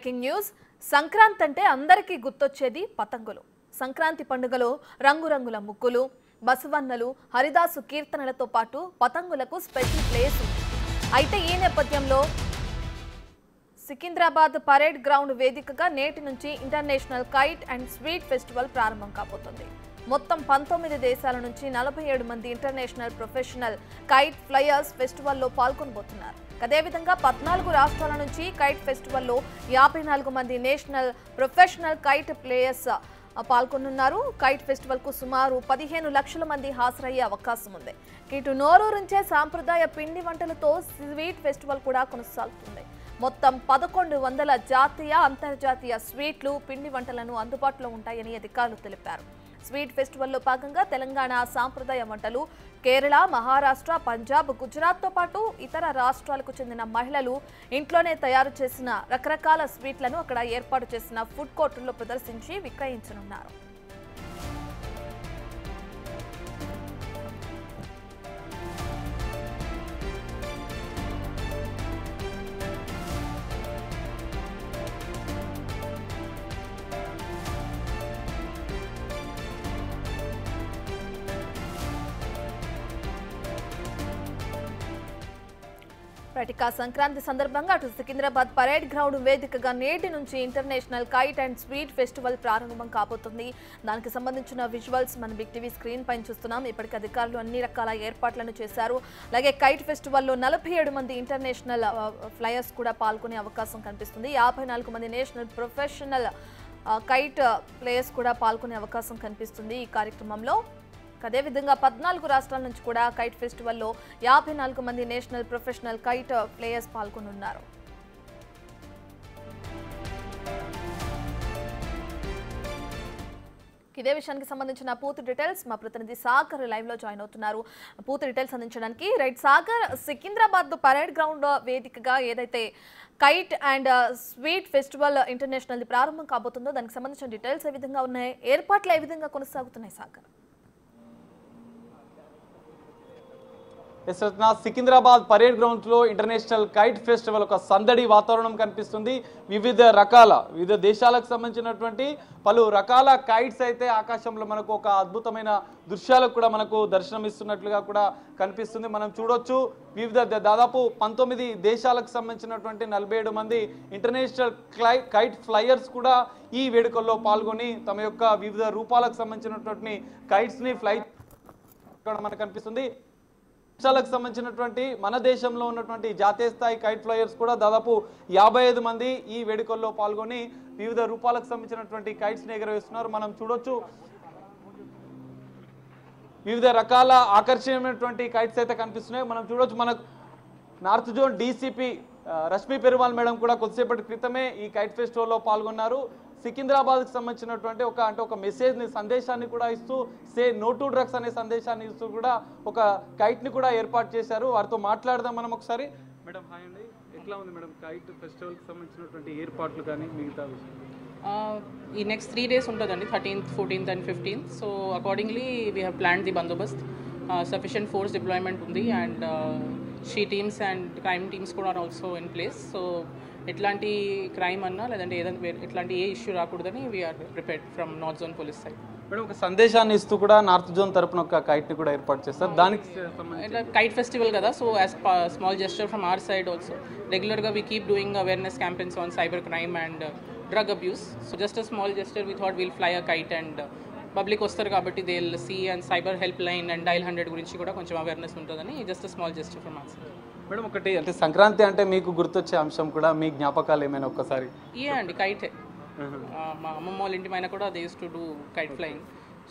Breaking news Sankranti అంటే అందరికీ గుర్తొచ్చేది పతంగులు. సంక్రాంతి పండుగలో రంగురంగుల ముగ్గులు, బసవన్నలు, హరిదాసు కీర్తనలతో పాటు పతంగులకు స్పెషల్ ప్లేస్ ఉంది. అయితే ఈ నేపథ్యంలో సికింద్రాబాద్ పరేడ్ గ్రౌండ్ వేదికగా నేటి నుంచి international kite and sweet festival ప్రారంభం కాబోతోంది. మొత్తం 19 దేశాల నుంచి 47 మంది ఇంటర్నేషనల్ ప్రొఫెషనల్ కైట్ ఫ్లయర్స్ ఫెస్టివల్లో పాల్గొనబోతున్నారు. అదేవిధంగా 14 రాష్ట్రాల నుంచి కైట్ ఫెస్టివల్లో 54 మంది నేషనల్ ప్రొఫెషనల్ కైట్ ప్లేయర్స్ పాల్గొనున్నారు. కైట్ ఫెస్టివల్ కు సుమారు 15 లక్షల మంది హాజరయ్యే అవకాశం ఉంది. ఇటు నోరూరించే సాంప్రదాయ పిండి వంటలతో స్వీట్ ఫెస్టివల్ కూడా కొనసాగుతుంది. మొత్తం 1100 జాతీయ అంతర్జాతీయ స్వీట్లు, పిండి వంటలను అందుబాటులో ఉంటాయని అధికారులు తెలిపారు. స్వీట్ ఫెస్టివల్లో భాగంగా తెలంగాణ సాంప్రదాయ వంటలు, కేరళ, మహారాష్ట్ర, పంజాబ్, గుజరాత్తో పాటు ఇతర రాష్ట్రాలకు చెందిన మహిళలు ఇంట్లోనే తయారు చేసిన రకరకాల స్వీట్లను అక్కడ ఏర్పాటు చేసిన ఫుడ్ కోర్టుల్లో ప్రదర్శించి విక్రయించనున్నారు. ఇక సంక్రాంతి సందర్భంగా అటు సికింద్రాబాద్ పరేడ్ గ్రౌండ్ వేదికగా నేటి నుంచి international kite and sweet festival ప్రారంభం కాబోతుంది. దానికి సంబంధించిన విజువల్స్ మన బిగ్ టీవీ స్క్రీన్ పైన చూస్తున్నాం. ఇప్పటికే అధికారులు అన్ని రకాల ఏర్పాట్లను చేశారు. అలాగే కైట్ ఫెస్టివల్లో 47 మంది ఇంటర్నేషనల్ ఫ్లయర్స్ కూడా పాల్గొనే అవకాశం కనిపిస్తుంది. 54 మంది నేషనల్ ప్రొఫెషనల్ కైట్ ప్లేయర్స్ కూడా పాల్గొనే అవకాశం కనిపిస్తుంది ఈ కార్యక్రమంలో. అదేవిధంగా 14 రాష్ట్రాల నుంచి కూడా కైట్ ఫెస్టివల్లో 54 మంది నేషనల్ ప్రొఫెషనల్ కైట్ ప్లేయర్స్ పాల్గొనున్నారు. ఇదే విషయానికి సంబంధించిన పూర్తి డీటెయిల్స్ మా ప్రతినిధి సాగర్ లైవ్ లో జాయిన్ అవుతున్నారు. పూర్తి డీటెయిల్స్ అందించడానికి right Sagar, Secunderabad parade ground వేదికగా ఏదైతే kite and sweet festival international ప్రారంభం కాబోతుందో దానికి సంబంధించిన డీటెయిల్స్ ఏ విధంగా ఉన్నాయి, ఏర్పాట్లు ఏ విధంగా కొనసాగుతున్నాయి సాగర్? సికింద్రాబాద్ పరేడ్ గ్రౌండ్స్ లో ఇంటర్నేషనల్ కైట్ ఫెస్టివల్ ఒక సందడి వాతావరణం కనిపిస్తుంది. వివిధ దేశాలకు సంబంధించినటువంటి పలు రకాల కైట్స్ అయితే ఆకాశంలో మనకు ఒక అద్భుతమైన దృశ్యాలకు కూడా మనకు దర్శనమిస్తున్నట్లుగా కూడా కనిపిస్తుంది. మనం చూడొచ్చు దాదాపు 19 దేశాలకు సంబంధించినటువంటి 47 మంది ఇంటర్నేషనల్ కైట్ ఫ్లయర్స్ కూడా ఈ వేడుకల్లో పాల్గొని తమ యొక్క వివిధ రూపాలకు సంబంధించినటువంటి కైట్స్ ని ఫ్లై మనకు కనిపిస్తుంది. దేశాలకు సంబంధించినటువంటి మన దేశంలో ఉన్నటువంటి జాతీయ స్థాయి కైట్ ఫ్లయర్స్ కూడా దాదాపు 55 మంది ఈ వేడుకల్లో పాల్గొని వివిధ రూపాలకు సంబంధించినటువంటి కైట్స్ ని ఎగరవేస్తున్నారు. మనం చూడొచ్చు వివిధ రకాల ఆకర్షణీయమైనటువంటి కైట్స్ అయితే కనిపిస్తున్నాయి. మనం చూడొచ్చు మనకు north zone DCP Rashmi Perumal madam కూడా కొద్దిసేపటి క్రితమే ఈ కైట్ ఫెస్టివల్లో పాల్గొన్నారు. సికింద్రాబాద్కి సంబంధించినటువంటి ఒక మెసేజ్ని, సందేశాన్ని కూడా ఇస్తూ సే నో టు డ్రగ్స్ అనే సందేశాన్ని ఇస్తూ కూడా ఒక కైట్ని కూడా ఏర్పాటు చేశారు. వారితో మాట్లాడదాం మనం ఒకసారి. మేడం హాయ్ అండి, ఎట్లా ఉంది మేడం కైట్ ఫెస్టివల్కి సంబంధించినటువంటి ఏర్పాట్లు కానీ మిగతా విషయం? ఈ నెక్స్ట్ 3 days ఉంటుందండి, 13th, 14th and 15th. So accordingly we have planned the bandobast. Sufficient force deployment ఉంది and she teams and crime teams కూడా are also in place. So ఎట్లాంటి క్రైమ్ అన్నా లేదంటే ఏదైనా ఎట్లాంటి ఏ ఇష్యూ రాకూడదని we are prepared from north zone police side. Madam ఒక సందేశాన్ని ఇస్తూ కూడా నార్త్ జోన్ తరపున ఒక కైట్ని కూడా ఏర్పాటు చేస్తారు. దానికి కైట్ ఫెస్టివల్ కదా, so as small gesture from our side also రెగ్యులర్గా we keep doing awareness campaigns on cyber crime and drug abuse. So just a small gesture we thought we'll fly a kite and public వస్తారు కాబట్టి they will see and cyber help line and dial 100 గురించి కూడా కొంచెం awareness ఉంటుందని just a small gesture from our side. Madam ఒకటి అంటే సంక్రాంతి అంటే మీకు గుర్తొచ్చే అంశం కూడా మీ జ్ఞాపకాలు ఏమైనా ఒక్కసారి? అండి కైటే. మా అమ్మమ్మ వాళ్ళ ఇంటి పైన కూడా they use to do kite flying.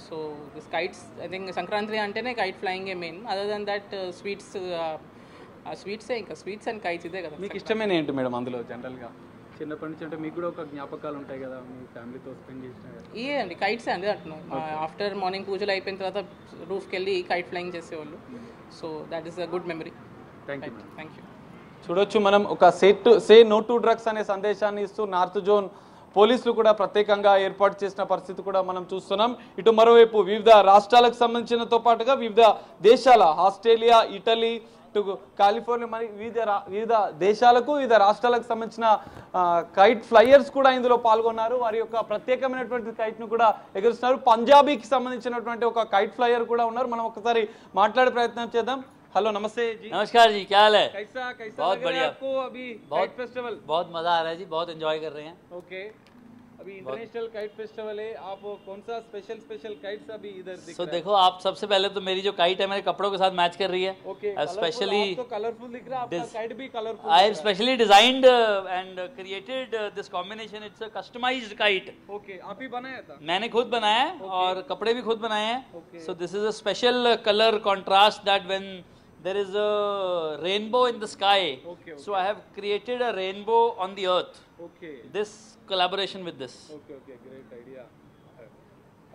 So this kites I think Sankranti అంటేనే కైట్ ఫ్లయింగే మెయిన్. అదర్ దెన్ దట్ స్వీట్సే, ఇంకా స్వీట్స్ అండ్ కైట్స్ ఇదే కదా. మీకు ఇష్టమైన ఏంటి మేడం అందులో జనరల్గా? చిన్నప్పటి నుంచి అంటే మీకు కూడా ఒక జ్ఞాపకాలు ఉంటాయి కదా మీ ఫ్యామిలీతో స్పెండ్ చేసిన? అండి కైట్సే అండి అంటున్నాం. ఆఫ్టర్ మార్నింగ్ పూజలు అయిపోయిన తర్వాత రూఫ్కి వెళ్ళి కైట్ ఫ్లయింగ్ చేసేవాళ్ళు. So that is a good memory. Thank you. చూడొచ్చు మనం ఒక సే నో టు డ్రగ్స్ అనే సందేశాన్ని ఇస్తూ నార్త్ జోన్ పోలీసులు కూడా ప్రత్యేకంగా ఏర్పాటు చేసిన పరిస్థితి కూడా మనం చూస్తున్నాం. ఇటు మరోవైపు వివిధ రాష్ట్రాలకు సంబంధించినతో పాటుగా వివిధ దేశాల ఆస్ట్రేలియా, ఇటలీ, ఇటు కాలిఫోర్నియా మరి వివిధ దేశాలకు వివిధ రాష్ట్రాలకు సంబంధించిన కైట్ ఫ్లైయర్స్ కూడా ఇందులో పాల్గొన్నారు. వారి యొక్క ప్రత్యేకమైనటువంటి కైట్ ను కూడా ఎగురుస్తున్నారు. పంజాబీకి సంబంధించినటువంటి ఒక కైట్ ఫ్లైయర్ కూడా ఉన్నారు. మనం ఒకసారి మాట్లాడే ప్రయత్నం చేద్దాం. हेलो नमस्ते जी। नमस्कार जी, क्या हाल है? कैसा कैसा बहुत लग रहा है बढ़िया। आपको अभी काइट फेस्टिवल? बहुत मजा आ रहा है जी, बहुत एंजॉय कर रहे हैं। ओके, अभी इंटरनेशनल काइट फेस्टिवल है, आप कौन सा स्पेशल काइट्स अभी इधर दिख सो रहा है? देखो, आप सबसे पहले तो मेरी जो काइट है मेरे कपड़ों के साथ मैच कर रही है। ओके, स्पेशली तो कलरफुल दिख रहा है, आपका काइट भी colourful. I have specially designed and created this combination. It's a customised kite. Okay, आप ही बनाया था? मैंने खुद बनाया है और कपड़े भी खुद बनाए हैं। Okay. So this is a special colour contrast that when there is a rainbow in the sky. Okay, So I have created a rainbow on the earth. Okay This collaboration with this. Okay okay, great idea.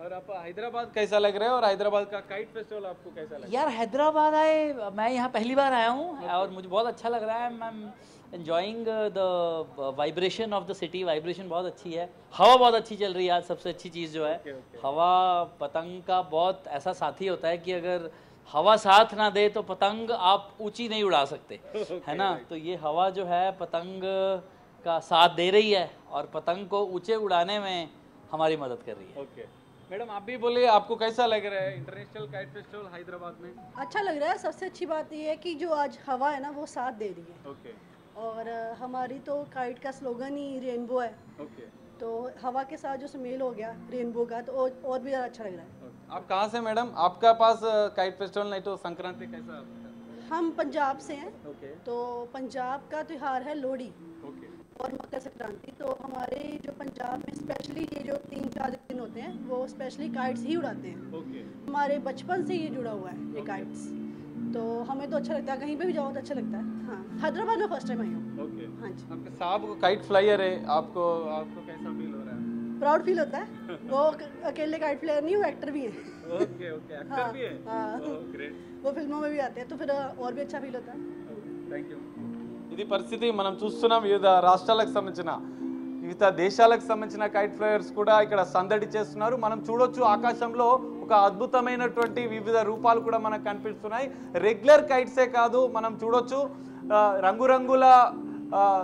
और आप हैदराबाद कैसा लग रहा है, और हैदराबाद का kite festival आपको कैसा लगा? यार हैदराबाद आए, मैं यहाँ पहली बार आया हूँ और मुझे बहुत अच्छा लग रहा है। I am enjoying the vibration of the city. Vibration बहुत अच्छी है, हवा बहुत अच्छी चल रही है। आज सबसे अच्छी चीज़ जो है हवा, पतंग का बहुत ऐसा साथी होता है कि अगर हवा साथ ना दे तो पतंग आप ऊंची नहीं उड़ा सकते, है ना। तो ये हवा जो है पतंग का साथ दे रही है और पतंग को ऊंचे उड़ाने में हमारी मदद कर रही है। ओके मैडम, आप भी बोलिए, आपको कैसा लग रहा है इंटरनेशनल काइट फेस्टिवल हैदराबाद में? अच्छा लग रहा है। सबसे अच्छी बात ये है कि जो आज हवा है ना वो साथ दे रही है। ओके और हमारी तो काइट का स्लोगन ही रेनबो है, ओके, तो हवा के साथ जो सुमेल हो गया रेनबो का, तो और भी ज़्यादा अच्छा लग रहा है। आप कहाँ से मैडम? आपका पास काइट फेस्टिवल नहीं तो संक्रांति कैसा? हम पंजाब से हैं, ओके तो पंजाब का त्यौहार है लोहड़ी ओके और मकर संक्रांति। तो हमारे जो पंजाब में स्पेशली ये जो 3-4 दिन होते हैं वो स्पेशली काइट्स ही उड़ाते हैं। ओके हमारे बचपन से ये जुड़ा हुआ है ये काइट्स, तो हमें तो अच्छा लगता है। कहीं पे भी जाओ तो अच्छा लगता है। हाँ, हैदराबाद में फर्स्ट टाइम आई हूँ। ओके, हाँ जी, आपके साहब काइट फ्लायर है, आपको कैसा फील हो रहा है? प्राउड फील होता है। वो अकेले काइट फ्लायर नहीं, वो एक्टर भी है। ओके ओके, एक्टर भी है? हाँ, ग्रेट, वो फिल्मों में भी आते हैं, तो फिर और भी अच्छा फील होता है। Thank you. ఇది పరిస్థితి మనం చూస్తున్నాం. వివిధ రాష్ట్రాలకు సంబంధించిన, వివిధ దేశాలకు సంబంధించిన కైట్ ఫ్లైయర్స్ కూడా ఇక్కడ సందడి చేస్తున్నారు. మనం చూడొచ్చు ఆకాశంలో ఒక అద్భుతమైనటువంటి వివిధ రూపాలు కూడా మనకు కనిపిస్తున్నాయి. రెగ్యులర్ కైట్సే కాదు, మనం చూడొచ్చు రంగురంగుల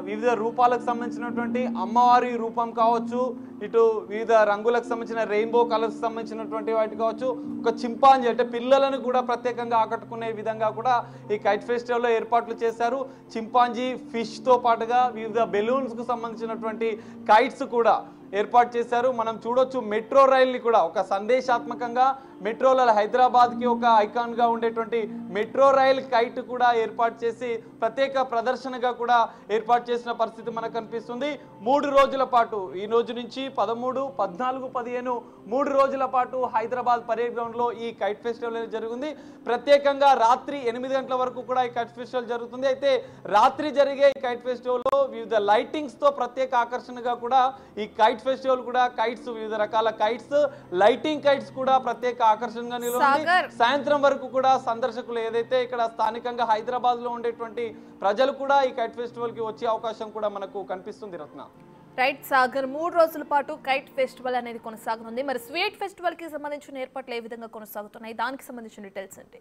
వివిధ రూపాలకు సంబంధించినటువంటి అమ్మవారి రూపం కావచ్చు, ఇటు వివిధ రంగులకు సంబంధించిన రెయిన్బో కలర్స్ సంబంధించినటువంటి వాటి కావచ్చు, ఒక చింపాంజీ అంటే పిల్లలను కూడా ప్రత్యేకంగా ఆకట్టుకునే విధంగా కూడా ఈ కైట్ ఫెస్టివల్లో ఏర్పాట్లు చేశారు. చింపాంజీ ఫిష్తో పాటుగా వివిధ బెలూన్స్కు సంబంధించినటువంటి కైట్స్ కూడా ఏర్పాటు చేశారు. మనం చూడొచ్చు మెట్రో రైల్ని కూడా ఒక సందేశాత్మకంగా మెట్రోల హైదరాబాద్కి ఒక ఐకాన్గా ఉండేటువంటి మెట్రో రైల్ కైట్ కూడా ఏర్పాటు చేసి ప్రత్యేక ప్రదర్శనగా కూడా ఏర్పాటు చేసిన పరిస్థితి మనకు కనిపిస్తుంది. 3 రోజుల పాటు, ఈ రోజు నుంచి 13, 14, 15 3 రోజుల పాటు హైదరాబాద్ పరేడ్ గ్రౌండ్లో ఈ కైట్ ఫెస్టివల్ అనేది జరుగుతుంది. ప్రత్యేకంగా రాత్రి 8 గంటల వరకు కూడా ఈ కైట్ ఫెస్టివల్ జరుగుతుంది. అయితే రాత్రి జరిగే ఈ కైట్ ఫెస్టివల్లో వివిధ లైటింగ్స్తో ప్రత్యేక ఆకర్షణగా కూడా ఈ కైట్ ఫెస్టివల్ కూడా కైట్స్, వివిధ రకాల కైట్స్, లైటింగ్ కైట్స్ కూడా ప్రత్యేక ఆకర్షణగా నిలువనుంది. సాయంత్రం వరకు కూడా సందర్శకులు ఏదైతే ఇక్కడ స్థానికంగా హైదరాబాద్ లో ఉండేటువంటి ప్రజలు కూడా ఈ కైట్ ఫెస్టివల్ కి వచ్చే అవకాశం కూడా మనకు కనిపిస్తుంది. రత్న రైట్ సాగర్, 3 రోజుల పాటు కైట్ ఫెస్టివల్ అనేది కొనసాగుతుంది. మరి స్వీట్ ఫెస్టివల్ కి సంబంధించిన ఏర్పాట్లు ఏ విధంగా కొనసాగుతున్నాయి, దానికి సంబంధించిన డీటెయిల్స్ ఏంటి?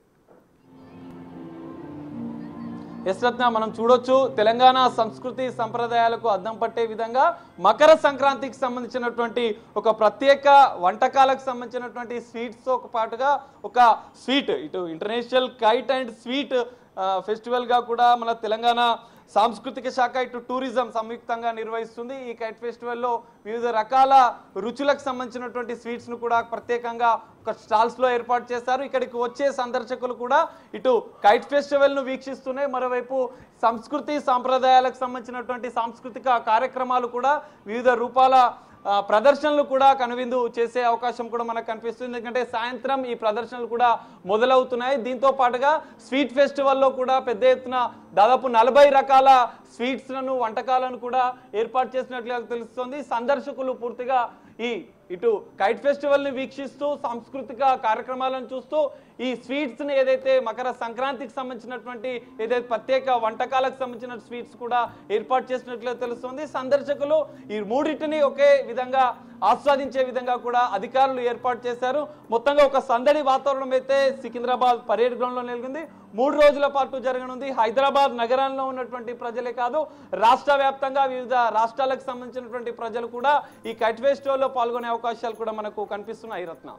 ఎస్ రత్న, మనం చూడొచ్చు తెలంగాణ సంస్కృతి సంప్రదాయాలకు అద్దం పట్టే విధంగా మకర సంక్రాంతికి సంబంధించినటువంటి ఒక ప్రత్యేక వంటకాలకు సంబంధించినటువంటి స్వీట్స్తో పాటుగా ఒక స్వీట్, ఇటు ఇంటర్నేషనల్ కైట్ అండ్ స్వీట్ ఫెస్టివల్గా కూడా మన తెలంగాణ సాంస్కృతిక శాఖ ఇటు టూరిజం సంయుక్తంగా నిర్వహిస్తుంది. ఈ కైట్ ఫెస్టివల్లో వివిధ రకాల రుచులకు సంబంధించినటువంటి స్వీట్స్ను కూడా ప్రత్యేకంగా ఒక స్టాల్స్లో ఏర్పాటు చేశారు. ఇక్కడికి వచ్చే సందర్శకులు కూడా ఇటు కైట్ ఫెస్టివల్ను వీక్షిస్తూనే మరోవైపు సంస్కృతి సాంప్రదాయాలకు సంబంధించినటువంటి సాంస్కృతిక కార్యక్రమాలు కూడా వివిధ రూపాల ప్రదర్శనలు కూడా కనువిందు చేసే అవకాశం కూడా మనకు కనిపిస్తుంది. ఎందుకంటే సాయంత్రం ఈ ప్రదర్శనలు కూడా మొదలవుతున్నాయి. దీంతో పాటుగా స్వీట్ ఫెస్టివల్లో కూడా పెద్ద ఎత్తున దాదాపు 40 రకాల స్వీట్స్లను, వంటకాలను కూడా ఏర్పాటు చేసినట్లుగా తెలుస్తోంది. సందర్శకులు పూర్తిగా ఇటు కైట్ ఫెస్టివల్ని వీక్షిస్తూ సాంస్కృతిక కార్యక్రమాలను చూస్తూ ఈ స్వీట్స్ని ఏదైతే మకర సంక్రాంతికి సంబంధించినటువంటి ఏదైతే ప్రత్యేక వంటకాలకు సంబంధించిన స్వీట్స్ కూడా ఏర్పాటు చేసినట్లుగా తెలుస్తుంది. సందర్శకులు ఈ మూడింటిని ఒకే విధంగా ఆస్వాదించే విధంగా కూడా అధికారులు ఏర్పాటు చేశారు. మొత్తంగా ఒక సందడి వాతావరణం అయితే సికింద్రాబాద్ పరేడ్ గ్రౌండ్ లో నెలకొంది. 3 రోజుల పాటు జరగనుంది. హైదరాబాద్ నగరంలో ఉన్నటువంటి ప్రజలే కాదు, రాష్ట్ర వ్యాప్తంగా వివిధ రాష్ట్రాలకు సంబంధించినటువంటి ప్రజలు కూడా ఈ కైట్ ఫెస్టివల్ లో పాల్గొనే అవకాశాలు కూడా మనకు కనిపిస్తున్నాయి. రత్న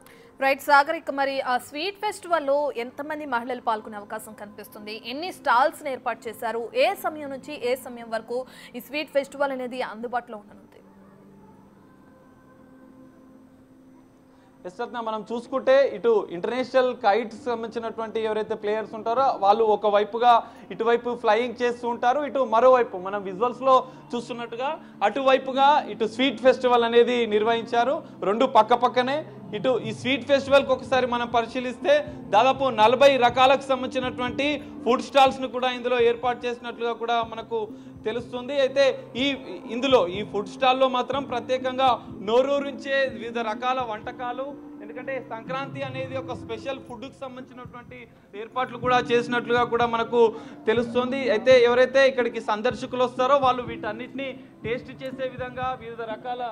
రైట్ సాగర్, ఇక మరి ఆ స్వీట్ ఫెస్టివల్ లో ఎంతమంది మహిళలు పాల్గొనే అవకాశం కనిపిస్తుంది? ఎన్ని స్టాల్స్ ఏర్పాటు చేశారు? ఏ సమయం నుంచి ఏ సమయం వరకు ఈ స్వీట్ ఫెస్టివల్ అనేది అందుబాటులో ఉండనుంది? రత్న, మనం చూసుకుంటే ఇటు ఇంటర్నేషనల్ కైట్స్ సంబంధించినటువంటి ఎవరైతే ప్లేయర్స్ ఉంటారో వాళ్ళు ఒకవైపుగా ఇటువైపు ఫ్లయింగ్ చేస్తూ ఉంటారు, ఇటు మరోవైపు మనం విజువల్స్ లో చూస్తున్నట్టుగా అటువైపుగా ఇటు స్వీట్ ఫెస్టివల్ అనేది నిర్వహించారు. రెండు పక్క పక్కనే. ఇటు ఈ స్వీట్ ఫెస్టివల్కి ఒకసారి మనం పరిశీలిస్తే దాదాపు 40 రకాలకు సంబంధించినటువంటి ఫుడ్ స్టాల్స్ను కూడా ఇందులో ఏర్పాటు చేసినట్లుగా కూడా మనకు తెలుస్తుంది. అయితే ఇందులో ఈ ఫుడ్ స్టాల్లో మాత్రం ప్రత్యేకంగా నోరూరించే వివిధ రకాల వంటకాలు, ఎందుకంటే సంక్రాంతి అనేది ఒక స్పెషల్ ఫుడ్కి సంబంధించినటువంటి ఏర్పాట్లు కూడా చేసినట్లుగా కూడా మనకు తెలుస్తుంది. అయితే ఎవరైతే ఇక్కడికి సందర్శకులు వస్తారో వాళ్ళు వీటన్నిటిని టేస్ట్ చేసే విధంగా వివిధ రకాల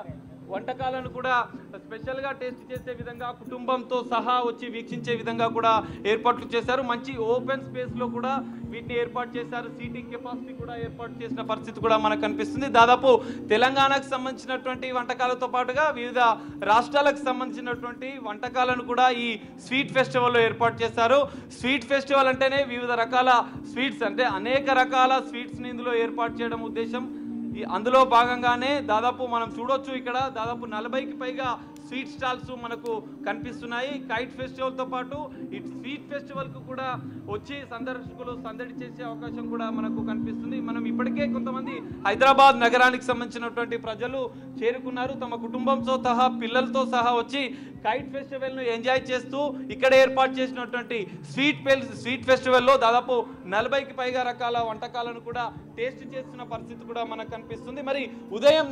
వంటకాలను కూడా స్పెషల్గా టేస్ట్ చేసే విధంగా కుటుంబంతో సహా వచ్చి వీక్షించే విధంగా కూడా ఏర్పాట్లు చేశారు. మంచి ఓపెన్ స్పేస్లో కూడా వీటిని ఏర్పాటు చేశారు. సీటింగ్ కెపాసిటీ కూడా ఏర్పాటు చేసిన పరిస్థితి కూడా మనకు కనిపిస్తుంది. దాదాపు తెలంగాణకు సంబంధించినటువంటి వంటకాలతో పాటుగా వివిధ రాష్ట్రాలకు సంబంధించినటువంటి వంటకాలను కూడా ఈ స్వీట్ ఫెస్టివల్లో ఏర్పాటు చేశారు. స్వీట్ ఫెస్టివల్ అంటేనే వివిధ రకాల స్వీట్స్, అంటే అనేక రకాల స్వీట్స్ని ఇందులో ఏర్పాటు చేయడం ఉద్దేశం. అందులో భాగంగానే దాదాపు మనం చూడొచ్చు ఇక్కడ దాదాపు 40కి పైగా స్వీట్ స్టాల్స్ మనకు కనిపిస్తున్నాయి. కైట్ ఫెస్టివల్తో పాటు ఈ స్వీట్ ఫెస్టివల్కు కూడా వచ్చి సందర్శకులు సందడి చేసే అవకాశం కూడా మనకు కనిపిస్తుంది. మనం ఇప్పటికే కొంతమంది హైదరాబాద్ నగరానికి సంబంధించినటువంటి ప్రజలు చేరుకున్నారు. తమ కుటుంబంతో సహా పిల్లలతో సహా వచ్చి కైట్ ఫెస్టివల్ను ఎంజాయ్ చేస్తూ ఇక్కడ ఏర్పాటు చేసినటువంటి స్వీట్ ఫెస్టివల్లో దాదాపు 40కి పైగా రకాల వంటకాలను కూడా టేస్ట్ చేస్తున్న పరిస్థితి కూడా మనకు కనిపిస్తుంది. మరి ఉదయం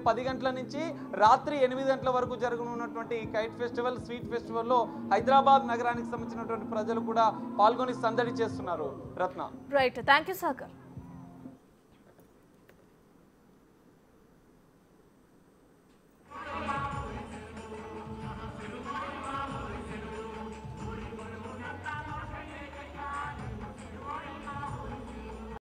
10 గంటల నుంచి రాత్రి 8 గంటల వరకు జరగనున్నటువంటి ఈ కైట్ ఫెస్టివల్ స్వీట్ ఫెస్టివల్లో హైదరాబాద్ నగరానికి సంబంధించినటువంటి ప్రజలు కూడా పాల్గొని సందడి చేస్తున్నారు. రత్న రైట్, థ్యాంక్ యూ సాగర్.